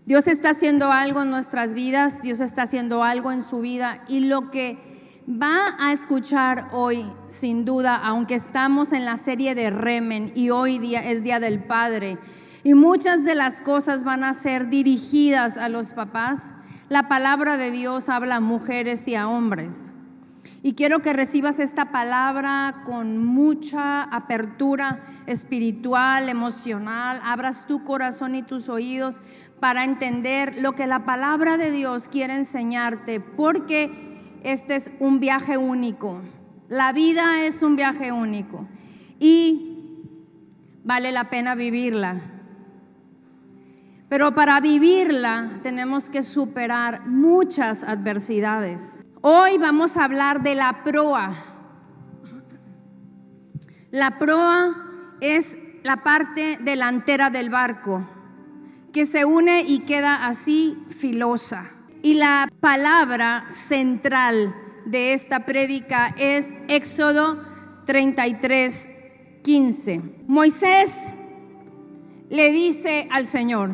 Dios está haciendo algo en nuestras vidas, Dios está haciendo algo en su vida, y lo que va a escuchar hoy, sin duda, aunque estamos en la serie de Remen y hoy día es Día del Padre, y muchas de las cosas van a ser dirigidas a los papás, la palabra de Dios habla a mujeres y a hombres. Y quiero que recibas esta palabra con mucha apertura espiritual, emocional, abras tu corazón y tus oídos para entender lo que la palabra de Dios quiere enseñarte, porque este es un viaje único. La vida es un viaje único y vale la pena vivirla. Pero para vivirla tenemos que superar muchas adversidades. Hoy vamos a hablar de la proa. La proa es la parte delantera del barco que se une y queda así filosa. Y la palabra central de esta prédica es Éxodo 33:15. Moisés le dice al Señor,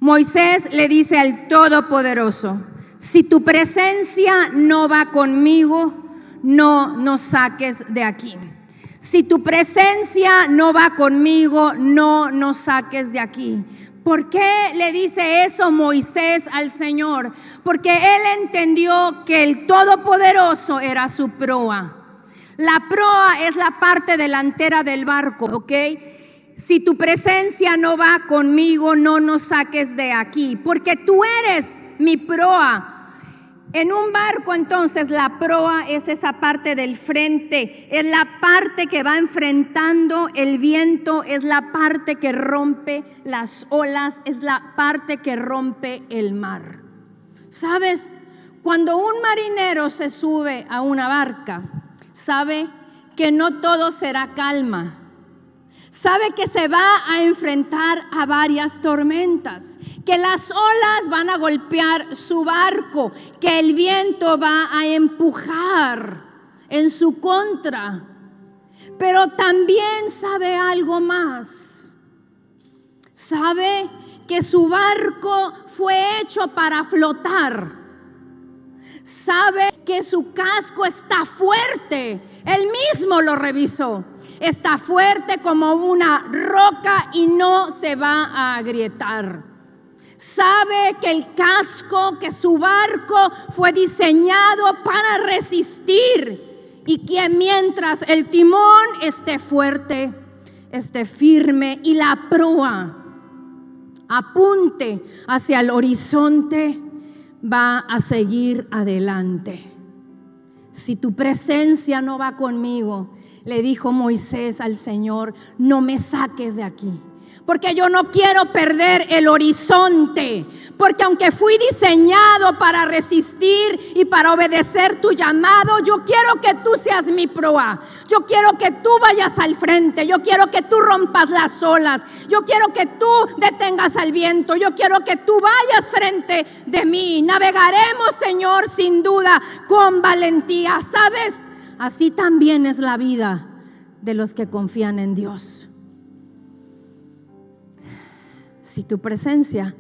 Moisés le dice al Todopoderoso: si tu presencia no va conmigo, no nos saques de aquí. Si tu presencia no va conmigo, no nos saques de aquí. ¿Por qué le dice eso Moisés al Señor? Porque él entendió que el Todopoderoso era su proa. La proa es la parte delantera del barco, ¿ok? Si tu presencia no va conmigo, no nos saques de aquí, porque tú eres mi proa. En un barco, entonces, la proa es esa parte del frente, es la parte que va enfrentando el viento, es la parte que rompe las olas, es la parte que rompe el mar. ¿Sabes? Cuando un marinero se sube a una barca, sabe que no todo será calma. Sabe que se va a enfrentar a varias tormentas, que las olas van a golpear su barco, que el viento va a empujar en su contra. Pero también sabe algo más. Sabe que su barco fue hecho para flotar. Sabe que su casco está fuerte. Él mismo lo revisó. Está fuerte como una roca y no se va a agrietar. Sabe que el casco, que su barco fue diseñado para resistir y que mientras el timón esté fuerte, esté firme y la proa apunte hacia el horizonte, va a seguir adelante. Si tu presencia no va conmigo, le dijo Moisés al Señor, no me saques de aquí, porque yo no quiero perder el horizonte, porque aunque fui diseñado para resistir y para obedecer tu llamado, yo quiero que tú seas mi proa, yo quiero que tú vayas al frente, yo quiero que tú rompas las olas, yo quiero que tú detengas al viento, yo quiero que tú vayas frente de mí. Navegaremos, Señor, sin duda, con valentía. ¿Sabes? Así también es la vida de los que confían en Dios. Si tu presencia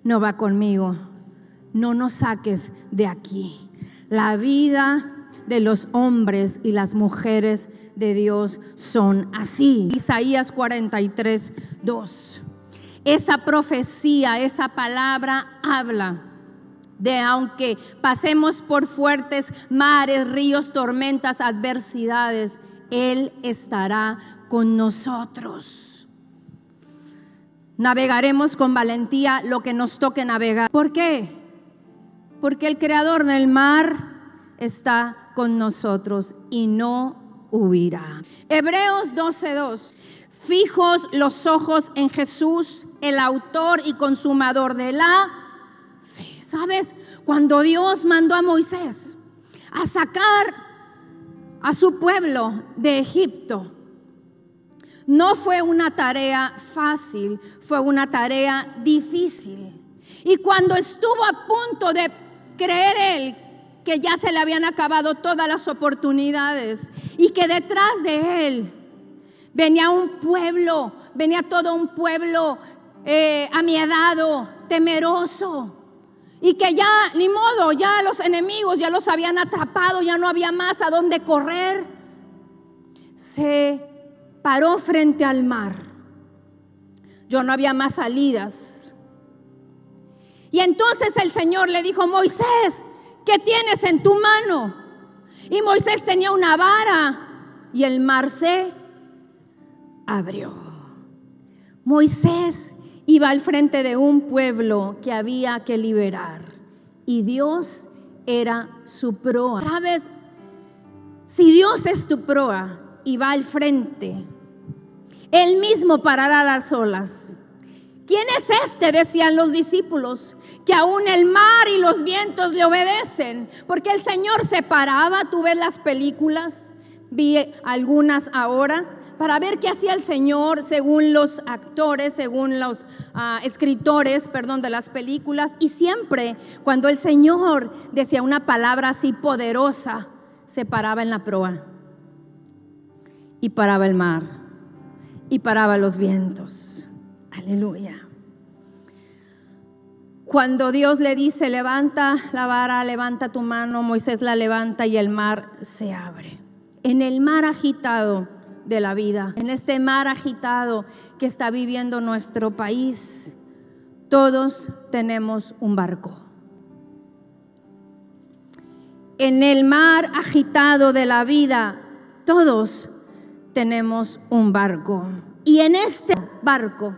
no va conmigo, no nos saques de aquí. La vida de los hombres y las mujeres de Dios son así. Isaías 43:2. Esa profecía, esa palabra habla de aunque pasemos por fuertes mares, ríos, tormentas, adversidades, Él estará con nosotros. Navegaremos con valentía lo que nos toque navegar. ¿Por qué? Porque el Creador del mar está con nosotros y no huirá. Hebreos 12:2. Fijos los ojos en Jesús, el autor y consumador de la fe. ¿Sabes? Cuando Dios mandó a Moisés a sacar a su pueblo de Egipto, no fue una tarea fácil, fue una tarea difícil. Y cuando estuvo a punto de creer él que ya se le habían acabado todas las oportunidades y que detrás de él venía un pueblo, venía todo un pueblo amiedado, temeroso, y que ya ni modo, ya los enemigos ya los habían atrapado, ya no había más a dónde correr, se paró frente al mar. Ya no había más salidas. Y entonces el Señor le dijo: Moisés, ¿qué tienes en tu mano? Y Moisés tenía una vara y el mar se abrió. Moisés iba al frente de un pueblo que había que liberar y Dios era su proa. ¿Sabes? Si Dios es tu proa y va al frente, Él mismo parará las olas. ¿Quién es este?, decían los discípulos, que aún el mar y los vientos le obedecen, porque el Señor se paraba. Tú ves las películas, vi algunas ahora, para ver qué hacía el Señor según los actores, según los escritores, de las películas. Y siempre cuando el Señor decía una palabra así poderosa, se paraba en la proa y paraba el mar y paraba los vientos. Aleluya. Cuando Dios le dice: levanta la vara, levanta tu mano, Moisés la levanta y el mar se abre. En el mar agitado de la vida, en este mar agitado que está viviendo nuestro país, todos tenemos un barco. En el mar agitado de la vida, todos tenemos un barco. Y en este barco,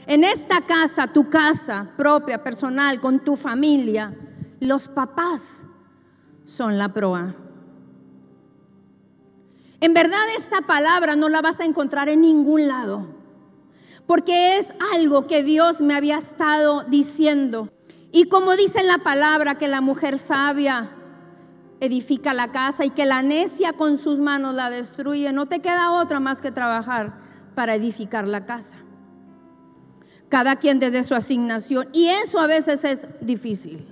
en esta casa, tu casa propia, personal, con tu familia, los papás son la proa. En verdad, esta palabra no la vas a encontrar en ningún lado, porque es algo que Dios me había estado diciendo. Y como dice en la palabra, que la mujer sabia edifica la casa y que la necia con sus manos la destruye, no te queda otra más que trabajar para edificar la casa. Cada quien desde su asignación, y eso a veces es difícil.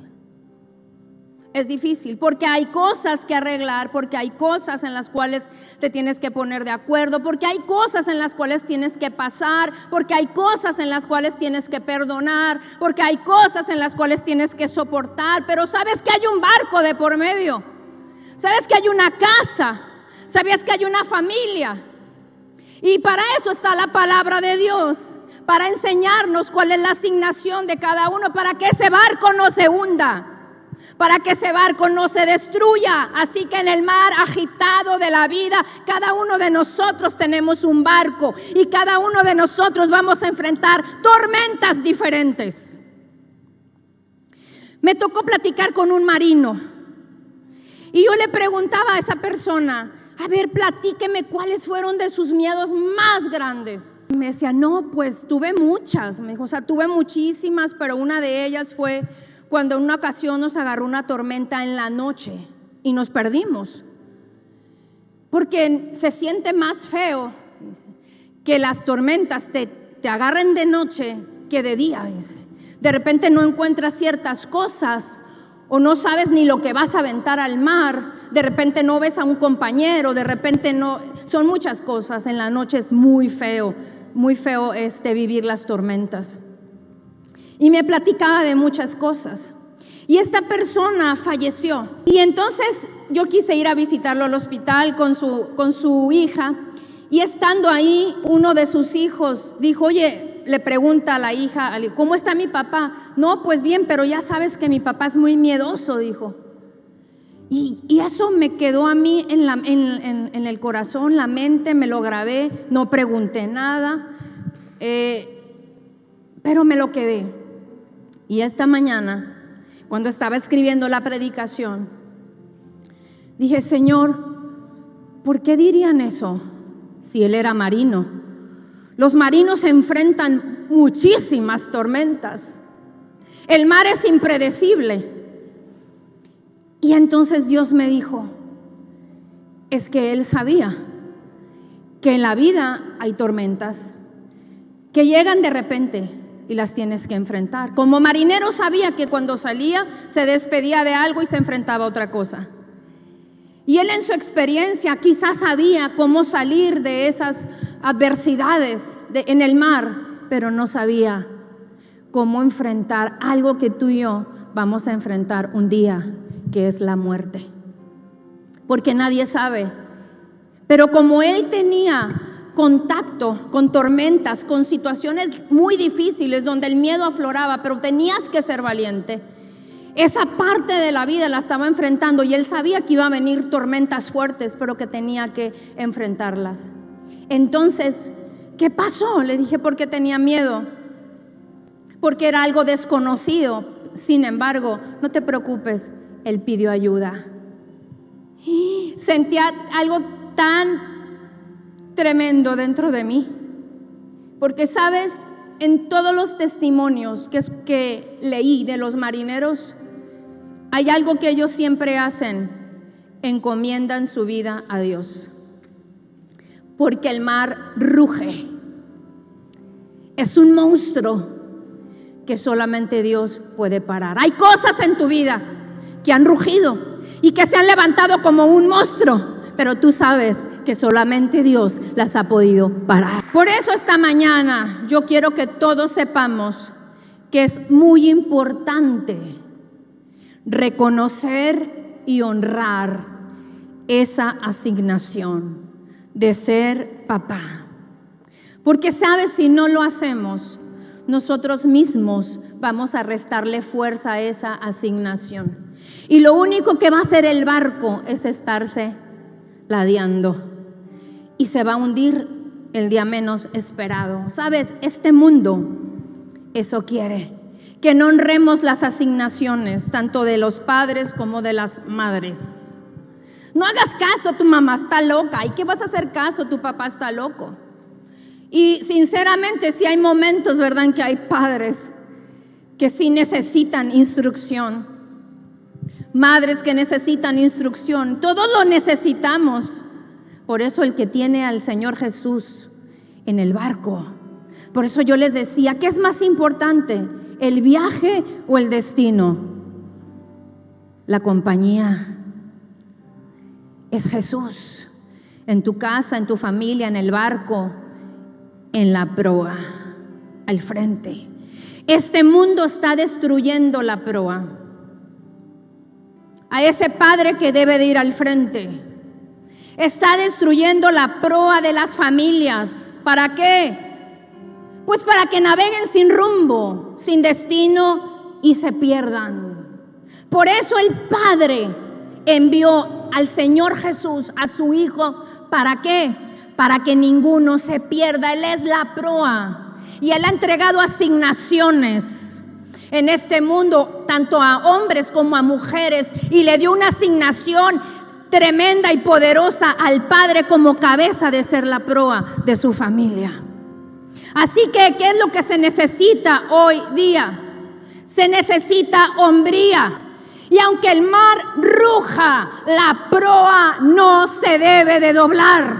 Es difícil porque hay cosas que arreglar, porque hay cosas en las cuales te tienes que poner de acuerdo, porque hay cosas en las cuales tienes que pasar, porque hay cosas en las cuales tienes que perdonar, porque hay cosas en las cuales tienes que soportar. Pero sabes que hay un barco de por medio, sabes que hay una casa, sabes que hay una familia, y para eso está la palabra de Dios, para enseñarnos cuál es la asignación de cada uno, para que ese barco no se hunda, para que ese barco no se destruya. Así que en el mar agitado de la vida, cada uno de nosotros tenemos un barco y cada uno de nosotros vamos a enfrentar tormentas diferentes. Me tocó platicar con un marino y yo le preguntaba a esa persona: a ver, platíqueme cuáles fueron de sus miedos más grandes. Y me decía: no, pues tuve muchas. Me dijo: o sea, tuve muchísimas, pero una de ellas fue cuando en una ocasión nos agarró una tormenta en la noche y nos perdimos. Porque se siente más feo que las tormentas te agarren de noche que de día. De repente no encuentras ciertas cosas o no sabes ni lo que vas a aventar al mar. De repente no ves a un compañero, de repente no. Son muchas cosas. En la noche es muy feo vivir las tormentas. Y me platicaba de muchas cosas. Y esta persona falleció. Y entonces yo quise ir a visitarlo al hospital con su hija. Y estando ahí, uno de sus hijos dijo: oye, le pregunta a la hija: ¿cómo está mi papá? No, pues bien, pero ya sabes que mi papá es muy miedoso, dijo. Y eso me quedó a mí en el corazón, la mente, me lo grabé. No pregunté nada, pero me lo quedé. Y esta mañana, cuando estaba escribiendo la predicación, dije: Señor, ¿por qué dirían eso si él era marino? Los marinos se enfrentan muchísimas tormentas. El mar es impredecible. Y entonces Dios me dijo: es que él sabía que en la vida hay tormentas que llegan de repente y las tienes que enfrentar. Como marinero sabía que cuando salía se despedía de algo y se enfrentaba a otra cosa. Y él en su experiencia quizás sabía cómo salir de esas adversidades en el mar, pero no sabía cómo enfrentar algo que tú y yo vamos a enfrentar un día, que es la muerte. Porque nadie sabe. Pero como él tenía contacto con tormentas, con situaciones muy difíciles donde el miedo afloraba, pero tenías que ser valiente. Esa parte de la vida la estaba enfrentando y él sabía que iba a venir tormentas fuertes, pero que tenía que enfrentarlas. Entonces, ¿qué pasó? Le dije, porque tenía miedo, porque era algo desconocido. Sin embargo, no te preocupes, él pidió ayuda. Sentía algo tan tremendo dentro de mí, porque sabes, en todos los testimonios que leí de los marineros, hay algo que ellos siempre hacen: encomiendan su vida a Dios, porque el mar ruge, es un monstruo que solamente Dios puede parar. Hay cosas en tu vida que han rugido y que se han levantado como un monstruo, pero tú sabes que solamente Dios las ha podido parar. Por eso esta mañana yo quiero que todos sepamos que es muy importante reconocer y honrar esa asignación de ser papá. Porque sabes, si no lo hacemos, nosotros mismos vamos a restarle fuerza a esa asignación. Y lo único que va a hacer el barco es estarse ladeando. Y se va a hundir el día menos esperado. ¿Sabes? Este mundo eso quiere, que no honremos las asignaciones, tanto de los padres como de las madres. No hagas caso, tu mamá está loca. ¿Y qué vas a hacer caso? Tu papá está loco. Y sinceramente, sí hay momentos, ¿verdad?, en que hay padres que sí necesitan instrucción. Madres que necesitan instrucción. Todos lo necesitamos. Por eso el que tiene al Señor Jesús en el barco. Por eso yo les decía, ¿qué es más importante? ¿El viaje o el destino? La compañía. Es Jesús. En tu casa, en tu familia, en el barco, en la proa, al frente. Este mundo está destruyendo la proa. A ese padre que debe de ir al frente. Está destruyendo la proa de las familias. ¿Para qué? Pues para que naveguen sin rumbo, sin destino y se pierdan. Por eso el Padre envió al Señor Jesús, a su Hijo. ¿Para qué? Para que ninguno se pierda. Él es la proa y Él ha entregado asignaciones en este mundo, tanto a hombres como a mujeres, y le dio una asignación tremenda y poderosa al padre como cabeza de ser la proa de su familia. Así que, ¿qué es lo que se necesita hoy día? Se necesita hombría. Y aunque el mar ruja, la proa no se debe de doblar.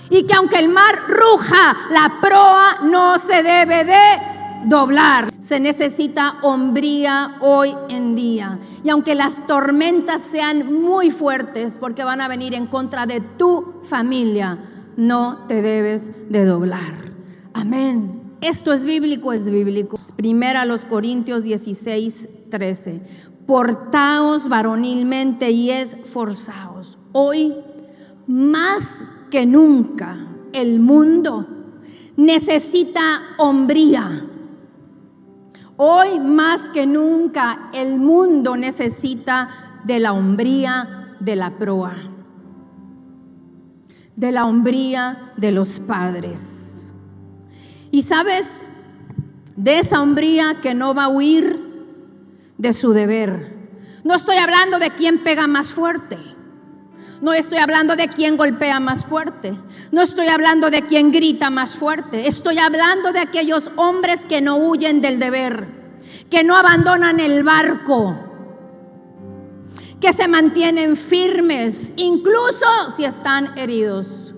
Y que aunque el mar ruja, la proa no se debe de doblar. Se necesita hombría hoy en día. Y aunque las tormentas sean muy fuertes, porque van a venir en contra de tu familia, no te debes de doblar. Amén. Esto es bíblico, es bíblico. Primera a los Corintios 16:13. Portaos varonilmente y esforzaos. Hoy, más que nunca, el mundo necesita hombría. Hoy más que nunca el mundo necesita de la hombría de la proa, de la hombría de los padres. Y sabes, de esa hombría que no va a huir de su deber. No estoy hablando de quién pega más fuerte. No estoy hablando de quién golpea más fuerte. No estoy hablando de quién grita más fuerte. Estoy hablando de aquellos hombres que no huyen del deber, que no abandonan el barco, que se mantienen firmes, incluso si están heridos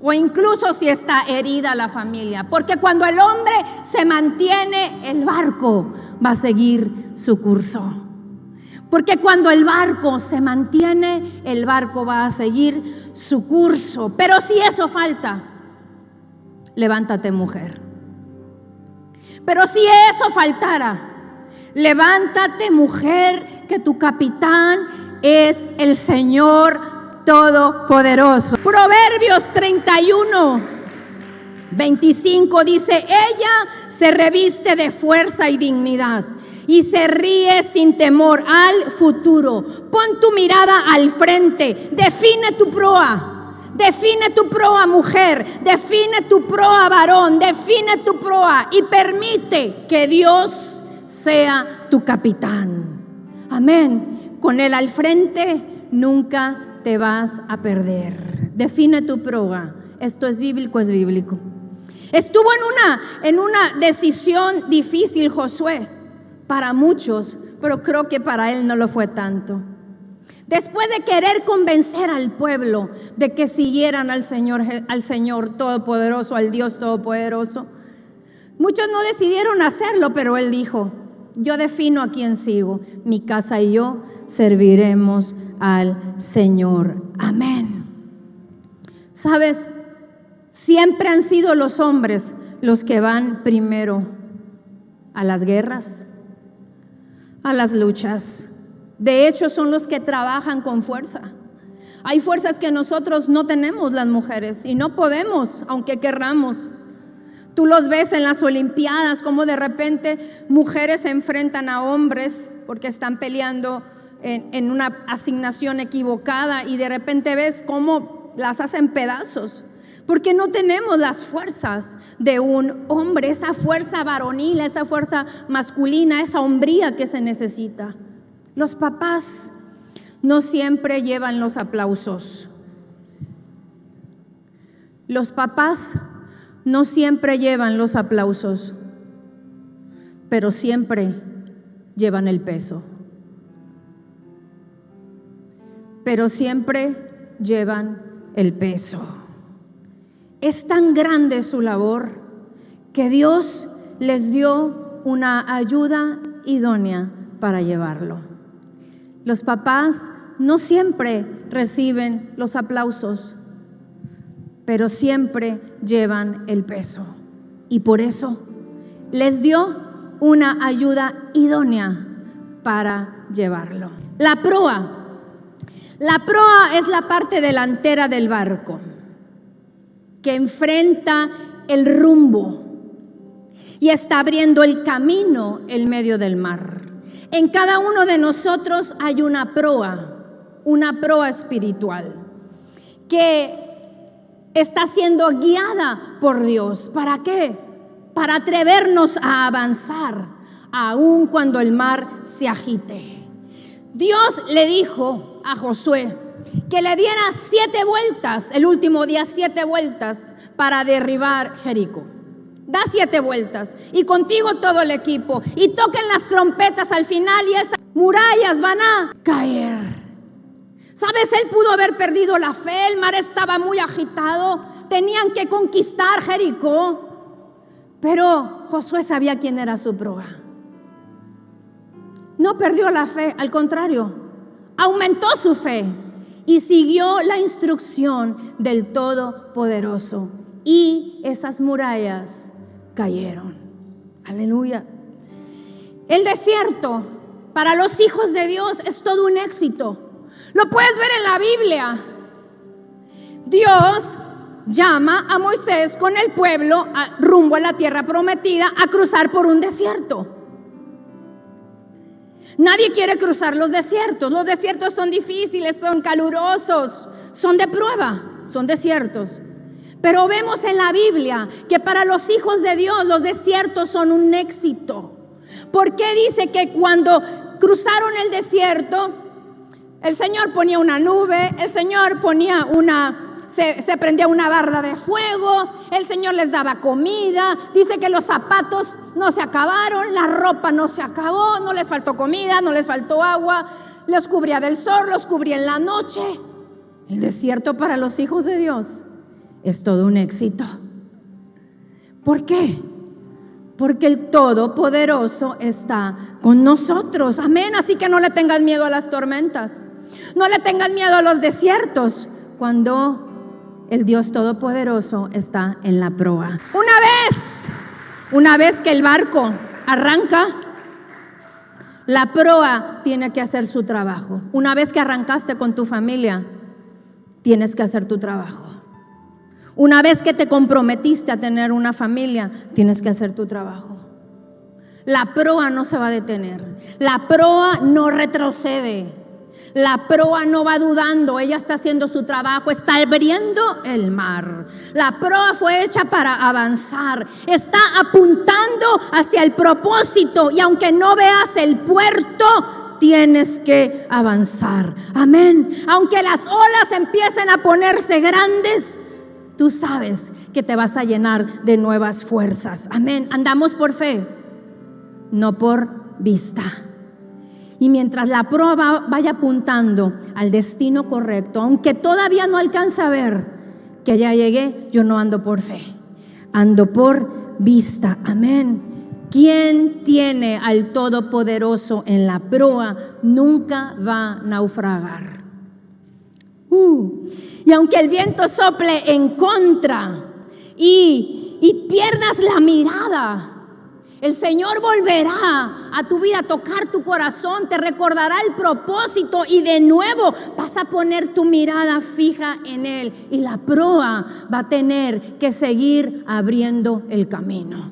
o incluso si está herida la familia. Porque cuando el hombre se mantiene, el barco va a seguir su curso. Porque cuando el barco se mantiene, el barco va a seguir su curso. Pero si eso falta, levántate, mujer. Pero si eso faltara, levántate, mujer, que tu capitán es el Señor Todopoderoso. Proverbios 31:25 dice: ella se reviste de fuerza y dignidad y se ríe sin temor al futuro. Pon tu mirada al frente, define tu proa. Define tu proa, mujer, define tu proa, varón, define tu proa y permite que Dios sea tu capitán. Amén. Con Él al frente nunca te vas a perder. Define tu proa. Esto es bíblico, es bíblico. Estuvo en una decisión difícil Josué, para muchos, pero creo que para él no lo fue tanto. Después de querer convencer al pueblo de que siguieran al Señor Todopoderoso, al Dios Todopoderoso, muchos no decidieron hacerlo, pero él dijo: yo defino a quién sigo, mi casa y yo serviremos al Señor. Amén. ¿Sabes? Siempre han sido los hombres los que van primero a las guerras, a las luchas. De hecho, son los que trabajan con fuerza. Hay fuerzas que nosotros no tenemos las mujeres y no podemos, aunque querramos. Tú los ves en las Olimpiadas, como de repente mujeres se enfrentan a hombres porque están peleando en una asignación equivocada, y de repente ves cómo las hacen pedazos, porque no tenemos las fuerzas de un hombre, esa fuerza varonil, esa fuerza masculina, esa hombría que se necesita. Los papás no siempre llevan los aplausos. Los papás no siempre llevan los aplausos, pero siempre llevan el peso. Pero siempre llevan el peso. Es tan grande su labor que Dios les dio una ayuda idónea para llevarlo. Los papás no siempre reciben los aplausos, pero siempre llevan el peso. Y por eso les dio una ayuda idónea para llevarlo. La proa. La proa es la parte delantera del barco que enfrenta el rumbo y está abriendo el camino en medio del mar. En cada uno de nosotros hay una proa espiritual que está siendo guiada por Dios. ¿Para qué? Para atrevernos a avanzar, aun cuando el mar se agite. Dios le dijo a Josué que le diera 7 vueltas, el último día 7 vueltas para derribar Jericó. Da 7 vueltas y contigo todo el equipo, y toquen las trompetas al final y esas murallas van a caer. ¿Sabes? Él pudo haber perdido la fe, el mar estaba muy agitado, tenían que conquistar Jericó, pero Josué sabía quién era su proa. No perdió la fe, al contrario, aumentó su fe y siguió la instrucción del Todopoderoso, y esas murallas cayeron. Aleluya. El desierto para los hijos de Dios es todo un éxito. Lo puedes ver en la Biblia. Dios llama a Moisés con el pueblo rumbo a la tierra prometida a cruzar por un desierto. Nadie quiere cruzar los desiertos. Los desiertos son difíciles, son calurosos, son de prueba, son desiertos. Pero vemos en la Biblia que para los hijos de Dios los desiertos son un éxito. ¿Por qué dice que cuando cruzaron el desierto, el Señor ponía una nube, el Señor ponía se prendía una barra de fuego, el Señor les daba comida? Dice que los zapatos no se acabaron, la ropa no se acabó, no les faltó comida, no les faltó agua, los cubría del sol, los cubría en la noche. El desierto para los hijos de Dios es todo un éxito. ¿Por qué? Porque el Todopoderoso está con nosotros. Amén. Así que no le tengas miedo a las tormentas, no le tengas miedo a los desiertos, cuando el Dios Todopoderoso está en la proa. Una vez que el barco arranca, la proa tiene que hacer su trabajo. Una vez que arrancaste con tu familia, tienes que hacer tu trabajo. Una vez que te comprometiste a tener una familia, tienes que hacer tu trabajo. La proa no se va a detener. La proa no retrocede. La proa no va dudando, ella está haciendo su trabajo, está abriendo el mar. La proa fue hecha para avanzar, está apuntando hacia el propósito y aunque no veas el puerto, tienes que avanzar. Amén. Aunque las olas empiecen a ponerse grandes, tú sabes que te vas a llenar de nuevas fuerzas. Amén. Andamos por fe, no por vista. Y mientras la proa vaya apuntando al destino correcto, aunque todavía no alcanza a ver que ya llegué, yo no ando por fe, ando por vista. Amén. Quien tiene al Todopoderoso en la proa nunca va a naufragar. Y aunque el viento sople en contra y pierdas la mirada, el Señor volverá a tu vida, a tocar tu corazón, te recordará el propósito y de nuevo vas a poner tu mirada fija en Él y la proa va a tener que seguir abriendo el camino.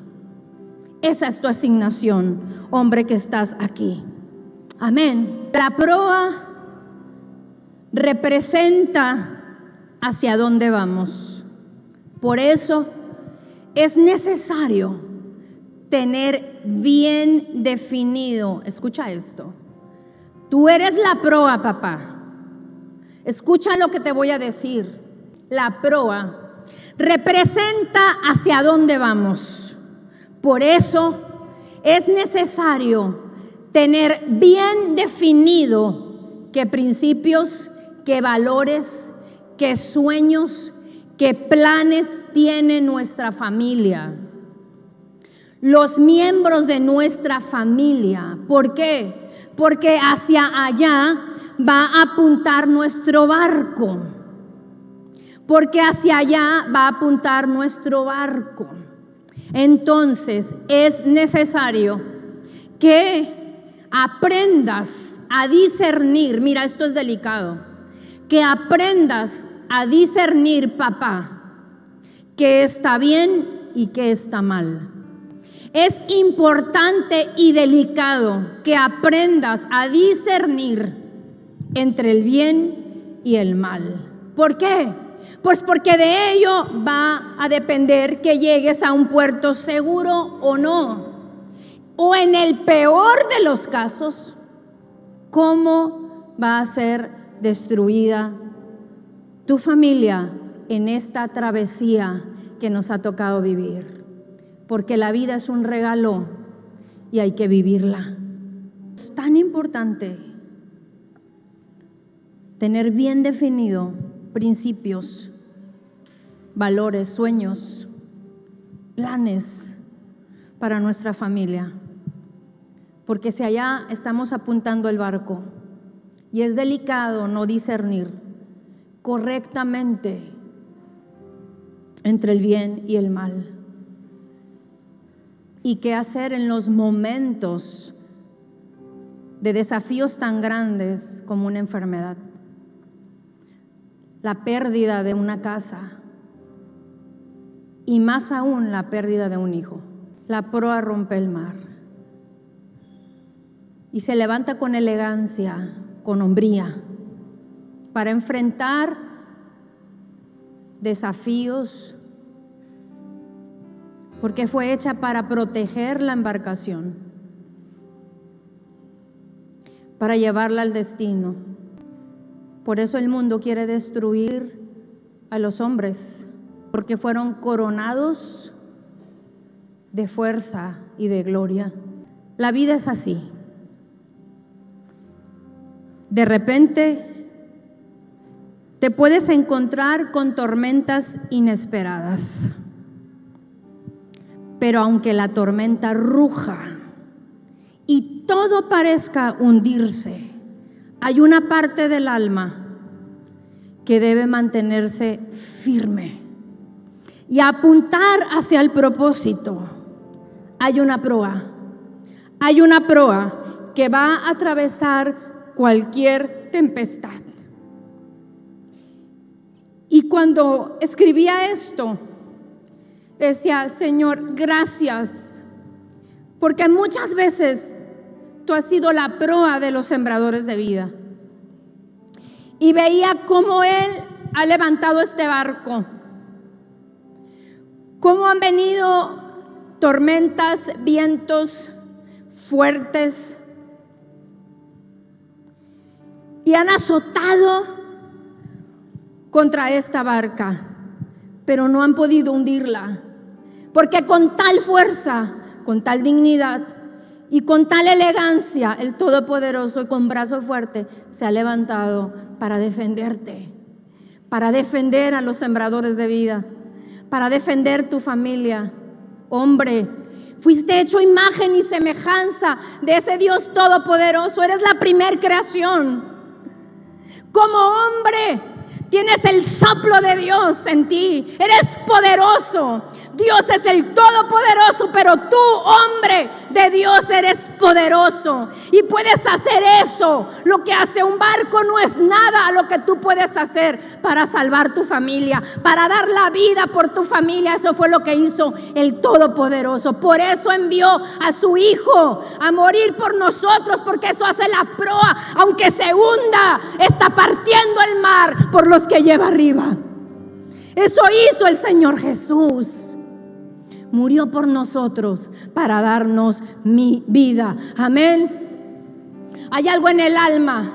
Esa es tu asignación, hombre que estás aquí. Amén. La proa representa hacia dónde vamos. Por eso es necesario tener bien definido, escucha esto, tú eres la proa, papá. Escucha lo que te voy a decir. La proa representa hacia dónde vamos. Por eso es necesario tener bien definido qué principios, qué valores, qué sueños, qué planes tiene nuestra familia. Los miembros de nuestra familia. ¿Por qué? Porque hacia allá va a apuntar nuestro barco. Porque hacia allá va a apuntar nuestro barco. Entonces es necesario que aprendas a discernir. Mira, esto es delicado. Que aprendas a discernir, papá, qué está bien y qué está mal. Es importante y delicado que aprendas a discernir entre el bien y el mal. ¿Por qué? Pues porque de ello va a depender que llegues a un puerto seguro o no. O en el peor de los casos, cómo va a ser destruida tu familia en esta travesía que nos ha tocado vivir. Porque la vida es un regalo y hay que vivirla. Es tan importante tener bien definido principios, valores, sueños, planes para nuestra familia. Porque si allá estamos apuntando el barco y es delicado no discernir correctamente entre el bien y el mal. ¿Y qué hacer en los momentos de desafíos tan grandes como una enfermedad? La pérdida de una casa y más aún la pérdida de un hijo. La proa rompe el mar y se levanta con elegancia, con hombría, para enfrentar desafíos, porque fue hecha para proteger la embarcación, para llevarla al destino. Por eso el mundo quiere destruir a los hombres, porque fueron coronados de fuerza y de gloria. La vida es así. De repente te puedes encontrar con tormentas inesperadas. Pero aunque la tormenta ruja y todo parezca hundirse, hay una parte del alma que debe mantenerse firme y apuntar hacia el propósito. hay una proa. Hay una proa que va a atravesar cualquier tempestad. Y cuando escribía esto, decía, Señor, gracias, porque muchas veces tú has sido la proa de los sembradores de vida. Y veía cómo Él ha levantado este barco, cómo han venido tormentas, vientos fuertes y han azotado contra esta barca, pero no han podido hundirla, porque con tal fuerza, con tal dignidad y con tal elegancia, el Todopoderoso y con brazo fuerte se ha levantado para defenderte, para defender a los sembradores de vida, para defender tu familia. Hombre, fuiste hecho imagen y semejanza de ese Dios todopoderoso. Eres la primer creación. Como hombre, tienes el soplo de Dios en ti. Eres poderoso. Dios es el todopoderoso, pero tú, hombre de Dios, eres poderoso. Y puedes hacer eso. Lo que hace un barco no es nada a lo que tú puedes hacer para salvar tu familia, para dar la vida por tu familia. Eso fue lo que hizo el Todopoderoso. Por eso envió a su Hijo a morir por nosotros, porque eso hace la proa. Aunque se hunda, está partiendo el mar por los que lleva arriba. Eso hizo el Señor Jesús. Murió por nosotros para darnos mi vida. Amén. Hay algo en el alma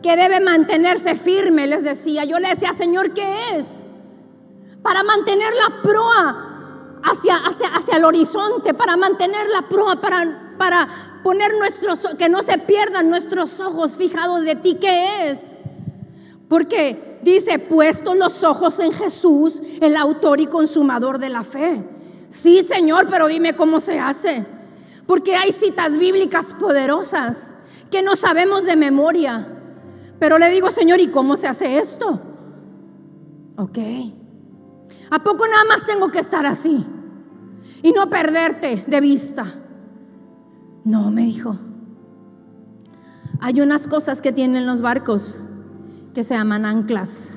que debe mantenerse firme, les decía. Yo le decía, Señor, ¿qué es? Para mantener la proa hacia el horizonte, para mantener la proa, para poner que no se pierdan nuestros ojos fijados de ti. ¿Qué es? Porque dice, puestos los ojos en Jesús, el autor y consumador de la fe. Sí, Señor, pero dime cómo se hace. Porque hay citas bíblicas poderosas que no sabemos de memoria. Pero le digo, Señor, ¿y cómo se hace esto? Ok. ¿A poco nada más tengo que estar así y no perderte de vista? No, me dijo. Hay unas cosas que tienen los barcos que se llaman anclas.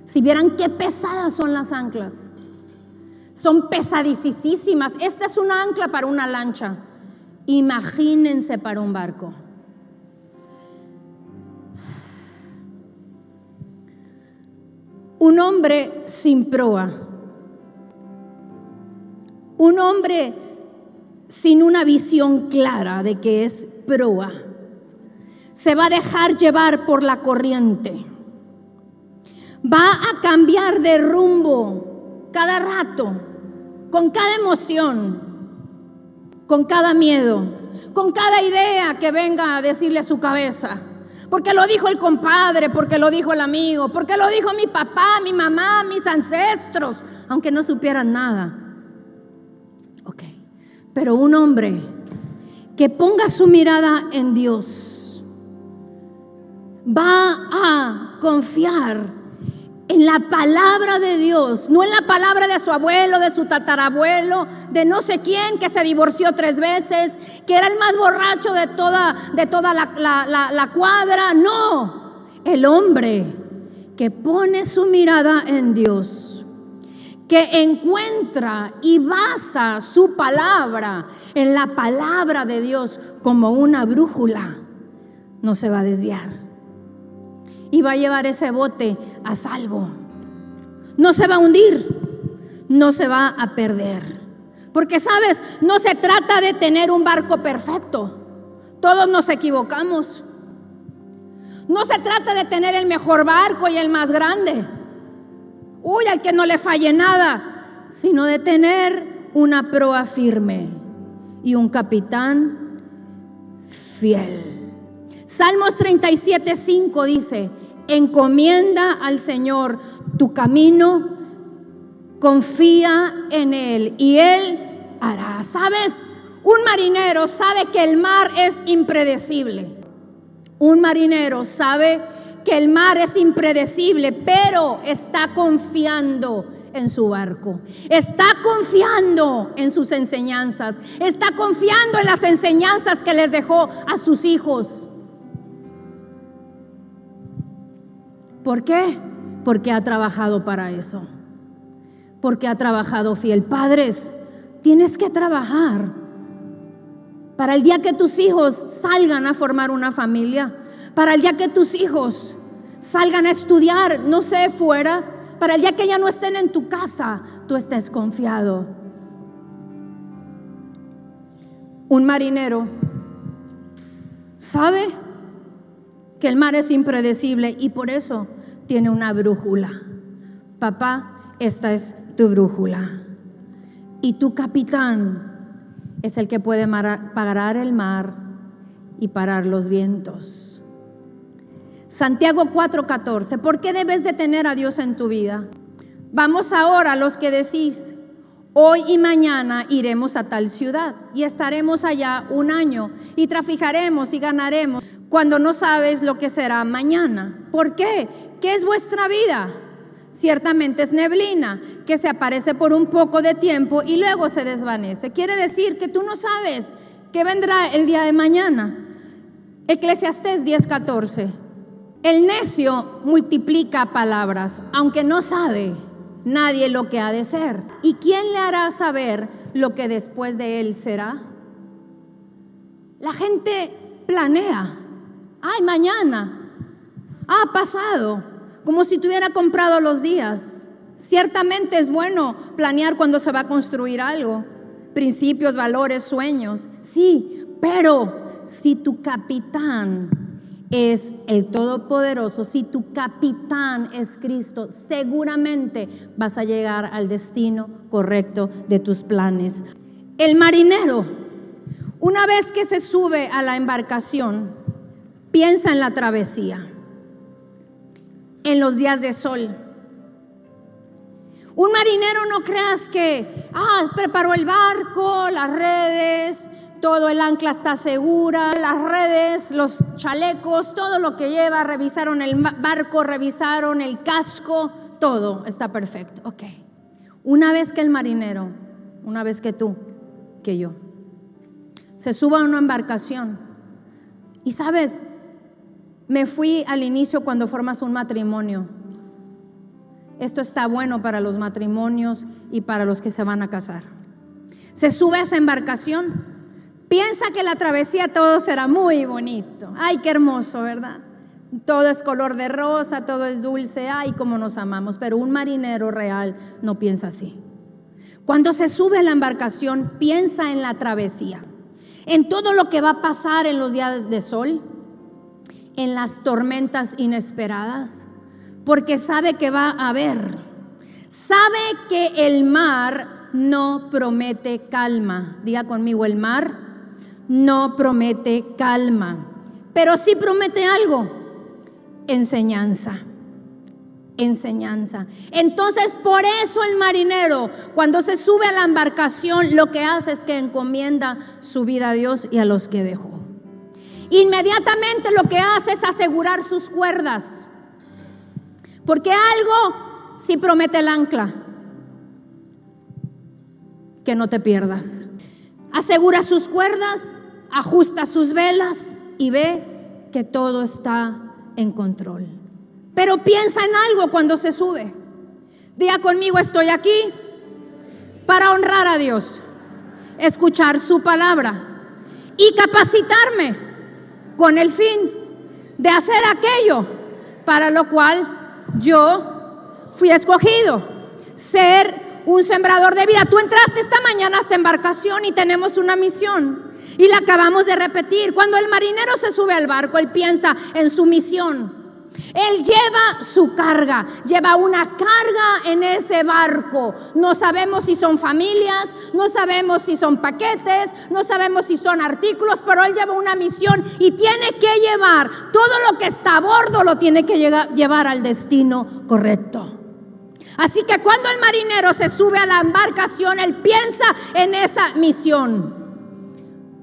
Si vieran qué pesadas son las anclas. Son pesadísimas. Esta es una ancla para una lancha. Imagínense para un barco. Un hombre sin proa. Un hombre sin una visión clara de que es proa. Se va a dejar llevar por la corriente. Va a cambiar de rumbo cada rato, con cada emoción, con cada miedo, con cada idea que venga a decirle a su cabeza. Porque lo dijo el compadre, porque lo dijo el amigo, porque lo dijo mi papá, mi mamá, mis ancestros, aunque no supieran nada. Ok, pero un hombre que ponga su mirada en Dios va a confiar en la palabra de Dios, no en la palabra de su abuelo, de su tatarabuelo, de no sé quién que se divorció 3 veces, que era el más borracho de toda la cuadra. No, el hombre que pone su mirada en Dios, que encuentra y basa su palabra en la palabra de Dios como una brújula, no se va a desviar. Y va a llevar ese bote a salvo. No se va a hundir, no se va a perder. Porque, ¿sabes? No se trata de tener un barco perfecto. Todos nos equivocamos. No se trata de tener el mejor barco y el más grande. Uy, al que no le falle nada. Sino de tener una proa firme y un capitán fiel. Salmos 37:5 dice, encomienda al Señor tu camino, confía en Él y Él hará. ¿Sabes? Un marinero sabe que el mar es impredecible. Un marinero sabe que el mar es impredecible, pero está confiando en su barco. Está confiando en sus enseñanzas. Está confiando en las enseñanzas que les dejó a sus hijos. ¿Por qué? Porque ha trabajado para eso. Porque ha trabajado fiel. Padres, tienes que trabajar para el día que tus hijos salgan a formar una familia, para el día que tus hijos salgan a estudiar, no sé, fuera, para el día que ya no estén en tu casa, tú estés confiado. Un marinero sabe que el mar es impredecible y por eso tiene una brújula. Papá, esta es tu brújula. Y tu capitán es el que puede parar el mar y parar los vientos. Santiago 4:14. ¿Por qué debes de tener a Dios en tu vida? Vamos ahora, los que decís, hoy y mañana iremos a tal ciudad y estaremos allá un año y traficaremos y ganaremos, cuando no sabes lo que será mañana. ¿Por qué? ¿Qué es vuestra vida? Ciertamente es neblina que se aparece por un poco de tiempo y luego se desvanece. Quiere decir que tú no sabes qué vendrá el día de mañana. Eclesiastés 10:14. El necio multiplica palabras, aunque no sabe nadie lo que ha de ser. ¿Y quién le hará saber lo que después de él será? La gente planea. Ay, mañana. Ah, pasado. Como si tuviera comprado los días. Ciertamente es bueno planear cuando se va a construir algo. Principios, valores, sueños. Sí, pero si tu capitán es el Todopoderoso, si tu capitán es Cristo, seguramente vas a llegar al destino correcto de tus planes. El marinero, una vez que se sube a la embarcación, piensa en la travesía, en los días de sol. Un marinero, no creas que preparó el barco, las redes, todo, el ancla está segura, las redes, los chalecos, todo lo que lleva, revisaron el barco, revisaron el casco, todo está perfecto. Ok. Una vez que el marinero, una vez que tú, que yo, se suba a una embarcación, y sabes, me fui al inicio cuando formas un matrimonio. Esto está bueno para los matrimonios y para los que se van a casar. Se sube a esa embarcación, piensa que la travesía todo será muy bonito. Ay, qué hermoso, ¿verdad? Todo es color de rosa, todo es dulce, ay, cómo nos amamos. Pero un marinero real no piensa así. Cuando se sube a la embarcación, piensa en la travesía, en todo lo que va a pasar en los días de sol, en las tormentas inesperadas, porque sabe que va a haber. Sabe que el mar no promete calma. Diga conmigo, el mar no promete calma, pero sí promete algo: enseñanza. Enseñanza. Entonces, por eso el marinero, cuando se sube a la embarcación, lo que hace es que encomienda su vida a Dios y a los que dejó. Inmediatamente lo que hace es asegurar sus cuerdas, porque algo sí promete el ancla: que no te pierdas. Asegura sus cuerdas, ajusta sus velas y ve que todo está en control. Pero piensa en algo cuando se sube. Diga conmigo, estoy aquí para honrar a Dios, escuchar su palabra y capacitarme con el fin de hacer aquello para lo cual yo fui escogido, ser un sembrador de vida. Tú entraste esta mañana a esta embarcación y tenemos una misión y la acabamos de repetir. Cuando el marinero se sube al barco, él piensa en su misión. Él lleva su carga, lleva una carga en ese barco. No sabemos si son familias, no sabemos si son paquetes, no sabemos si son artículos, pero él lleva una misión y tiene que llevar todo lo que está a bordo, lo tiene que llevar al destino correcto. Así que cuando el marinero se sube a la embarcación, él piensa en esa misión: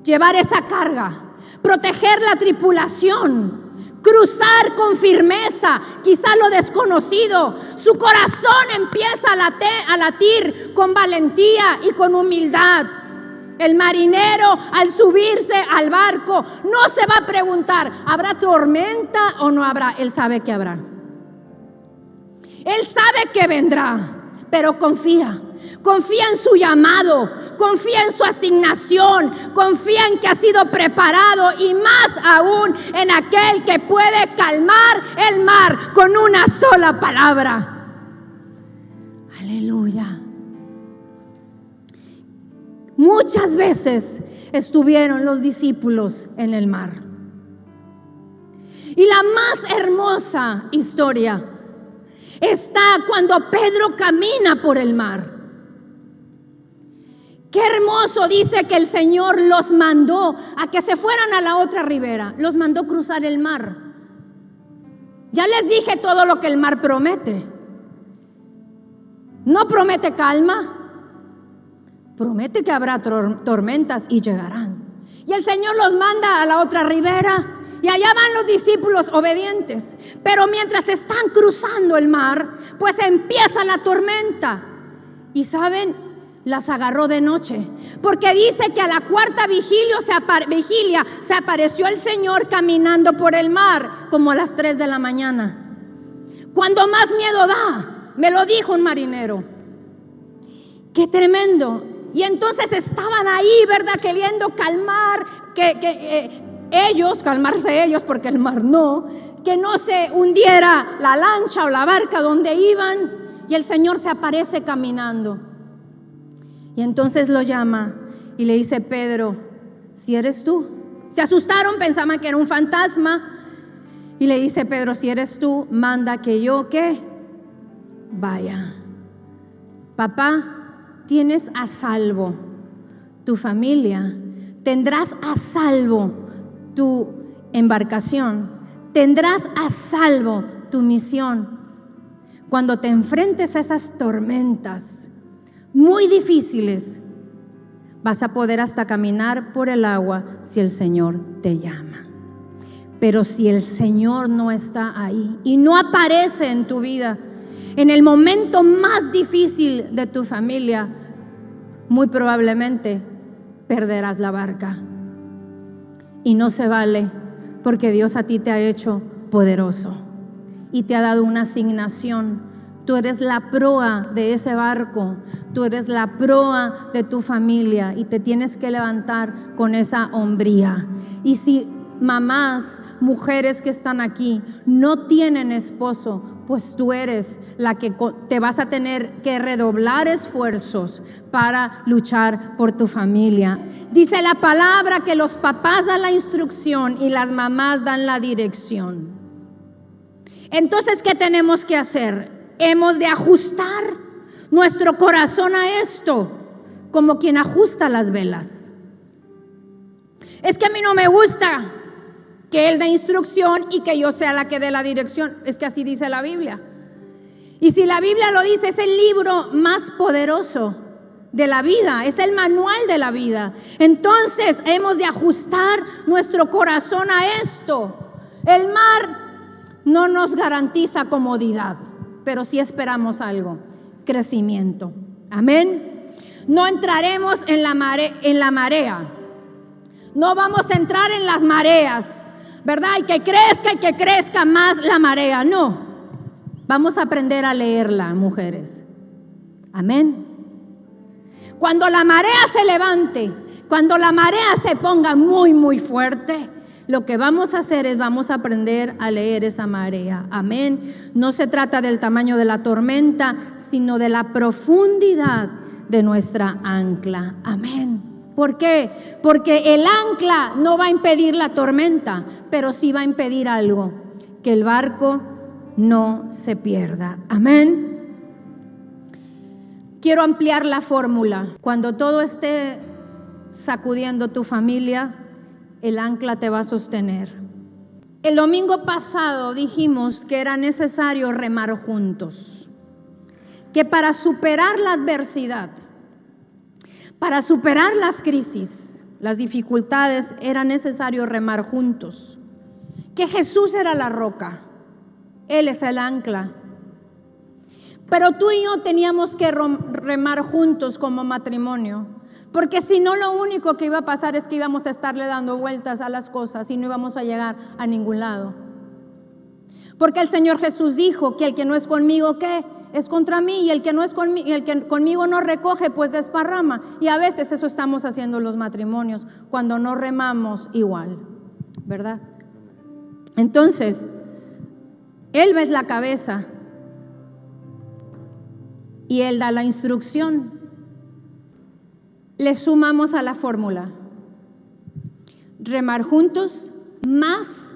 llevar esa carga, proteger la tripulación, cruzar con firmeza, quizá lo desconocido. Su corazón empieza a latir con valentía y con humildad. El marinero, al subirse al barco, no se va a preguntar, ¿habrá tormenta o no habrá? Él sabe que habrá. Él sabe que vendrá, pero confía. Confía en su llamado, confía en su asignación, confía en que ha sido preparado y más aún en aquel que puede calmar el mar con una sola palabra. Aleluya. Muchas veces estuvieron los discípulos en el mar. Y la más hermosa historia está cuando Pedro camina por el mar. Qué hermoso, dice que el Señor los mandó a que se fueran a la otra ribera. Los mandó cruzar el mar. Ya les dije todo lo que el mar promete. No promete calma. Promete que habrá tormentas y llegarán. Y el Señor los manda a la otra ribera. Y allá van los discípulos obedientes. Pero mientras están cruzando el mar, pues empieza la tormenta. Y ¿saben? Las agarró de noche, porque dice que a la cuarta vigilia se apareció el Señor caminando por el mar, como a las 3 de la mañana. Cuando más miedo da, me lo dijo un marinero. ¡Qué tremendo! Y entonces estaban ahí, ¿verdad? Queriendo calmar, calmarse ellos, porque el mar no, que no se hundiera la lancha o la barca donde iban, y el Señor se aparece caminando. Y entonces lo llama y le dice, Pedro, si eres tú. Se asustaron, pensaban que era un fantasma. Y le dice, Pedro, si eres tú, manda que yo, ¿qué? Vaya. Papá, tienes a salvo tu familia. Tendrás a salvo tu embarcación. Tendrás a salvo tu misión. Cuando te enfrentes a esas tormentas muy difíciles, vas a poder hasta caminar por el agua si el Señor te llama. Pero si el Señor no está ahí y no aparece en tu vida, en el momento más difícil de tu familia, muy probablemente perderás la barca. Y no se vale, porque Dios a ti te ha hecho poderoso y te ha dado una asignación. Tú eres la proa de ese barco, tú eres la proa de tu familia y te tienes que levantar con esa hombría. Y si mamás, mujeres que están aquí, no tienen esposo, pues tú eres la que te vas a tener que redoblar esfuerzos para luchar por tu familia. Dice la palabra que los papás dan la instrucción y las mamás dan la dirección. Entonces, ¿qué tenemos que hacer? Hemos de ajustar nuestro corazón a esto, como quien ajusta las velas. Es que a mí no me gusta que Él dé instrucción y que yo sea la que dé la dirección. Es que así dice la Biblia. Y si la Biblia lo dice, es el libro más poderoso de la vida, es el manual de la vida. Entonces hemos de ajustar nuestro corazón a esto. El mar no nos garantiza comodidad, pero sí esperamos algo, crecimiento. Amén. No entraremos en la marea. No vamos a entrar en las mareas, ¿verdad? Y que crezca más la marea. No. Vamos a aprender a leerla, mujeres. Amén. Cuando la marea se levante, cuando la marea se ponga muy, muy fuerte, lo que vamos a hacer es vamos a aprender a leer esa marea. Amén. No se trata del tamaño de la tormenta, sino de la profundidad de nuestra ancla. Amén. ¿Por qué? Porque el ancla no va a impedir la tormenta, pero sí va a impedir algo, que el barco no se pierda. Amén. Quiero ampliar la fórmula. Cuando todo esté sacudiendo tu familia, el ancla te va a sostener. El domingo pasado dijimos que era necesario remar juntos, que para superar la adversidad, para superar las crisis, las dificultades, era necesario remar juntos, que Jesús era la roca, Él es el ancla. Pero tú y yo teníamos que remar juntos como matrimonio, porque si no, lo único que iba a pasar es que íbamos a estarle dando vueltas a las cosas y no íbamos a llegar a ningún lado. Porque el Señor Jesús dijo que el que no es conmigo, ¿qué? Es contra mí, y el que no es conmigo, el que conmigo no recoge, pues desparrama. Y a veces eso estamos haciendo los matrimonios, cuando no remamos igual, ¿verdad? Entonces, Él es la cabeza y Él da la instrucción. Le sumamos a la fórmula: remar juntos, más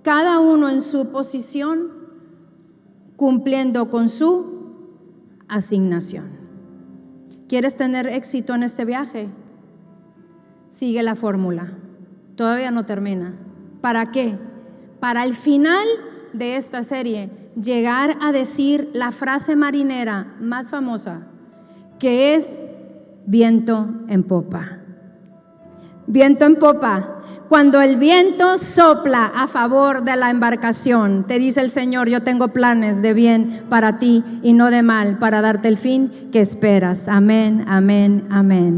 cada uno en su posición, cumpliendo con su asignación. ¿Quieres tener éxito en este viaje? Sigue la fórmula. Todavía no termina. ¿Para qué? Para el final de esta serie, llegar a decir la frase marinera más famosa, que es viento en popa. Viento en popa. Cuando el viento sopla a favor de la embarcación, te dice el Señor: yo tengo planes de bien para ti y no de mal, para darte el fin que esperas. Amén, amén, amén.